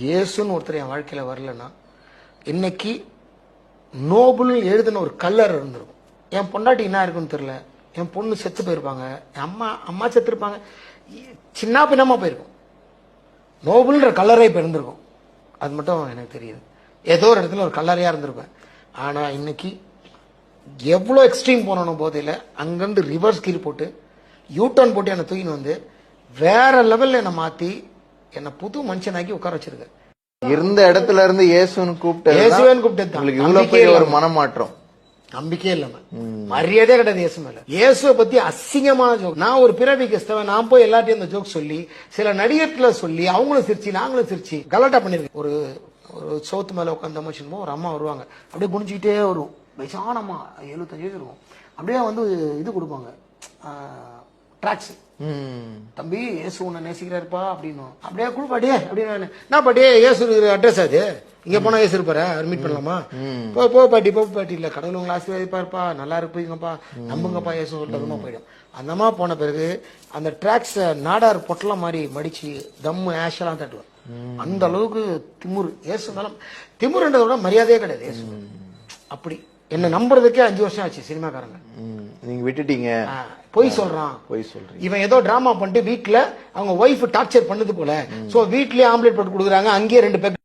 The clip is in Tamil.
இயேசுன்னு ஒருத்தர் என் வாழ்க்கையில வரலன்னா இன்னைக்கு நோபுல் எழுதின ஒரு கல்லர் இருந்திருக்கும். என் பொண்டாட்டி என்ன இருக்குன்னு தெரியல, என் பொண்ணு செத்து போயிருப்பாங்க, என் அம்மா செத்து இருப்பாங்க, சின்ன பின்னமா போயிருக்கும். நோபுல்ன்ற கல்லறை இப்ப இருந்திருக்கும். அது மட்டும் எனக்கு தெரியுது. ஏதோ ஒரு இடத்துல ஒரு கல்லறையா இருந்திருப்பேன். ஆனா இன்னைக்கு எவ்வளவு எக்ஸ்ட்ரீம் போனோம் போதையில அங்கிருந்து ரிவர்ஸ் கீர் போட்டு யூட்டர்ன் போட்டு என்னை தூக்கின்னு வந்து வேற லெவல்ல என்னை மாத்தி என்னை புது மனுஷனாக்கி உட்கார வச்சிருக்க. இருந்த இடத்துல இருந்து இயேசுன்னு இயேசுவேன்னு கூப்பிட்டு இவ்வளவு பெரிய ஒரு மனமாற்றம். நம்பிக்கையே இல்லாம மரியாதையே கிடையாது இயேசு மேல. இயேசுவை பத்தி அசிங்கமான ஜோக். நான் ஒரு பிறவி கிறிஸ்தவன், நான் போய் எல்லாத்தையும் இந்த ஜோக் சொல்லி சில நடிகர்களை சொல்லி அவங்களும் சிரிச்சு நாங்களும் சிரிச்சு கலாட்டா பண்ணிருக்கேன். ஒரு சோத்து மேல உட்காந்த மனுஷன் ஒரு அம்மா வருவாங்க, அப்படியே குனிஞ்சுக்கிட்டே வரும், வயசானம்மா 75 வயசு இருக்கும். அப்படியே வந்து இது கொடுப்பாங்க ட்ராக்ஸ். தம்பி இயேசு உன்னை நேசிக்கிறாருப்பா அப்படின்னு அப்படியே குழுப்பாடியே அப்படின்னு நான் பாட்டியே இயேசு அட்ரஸ் அது இங்க போனா இயேசு இருப்பாரு, மீட் பண்ணலாமா, போ பாட்டி போ பாட்டி, இல்ல கடவுள் உங்களை ஆசீர்வதிப்பாருப்பா, நல்லா இருப்பீங்கப்பா, நம்புங்கப்பா இயேசு சொல்லிட்டு போயிடும். அந்தமா போன பிறகு அந்த ட்ராக்ஸ் நாடார் பொட்டலாம் மாதிரி மடிச்சு தம்மு ஆஷெல்லாம் தட்டுவார். அந்த அளவுக்கு திமுரு. இயேசு மேலும் திமுருன்றத விட மரியாதையே கிடையாது இயேசு. அப்படி என்ன நம்புறதுக்கே 5 வருஷம் ஆச்சு சினிமாக்காரங்க. நீங்க விட்டுட்டீங்க, பொய் சொல்றான், இவன் ஏதோ டிராமா பண்ணிட்டு வீட்டுல அவங்க ஒய்ஃப் டார்ச்சர் பண்ணது போல, சோ வீட்லயே ஆம்லெட் போட்டு கொடுக்குறாங்க, அங்கேயே 2 பேர்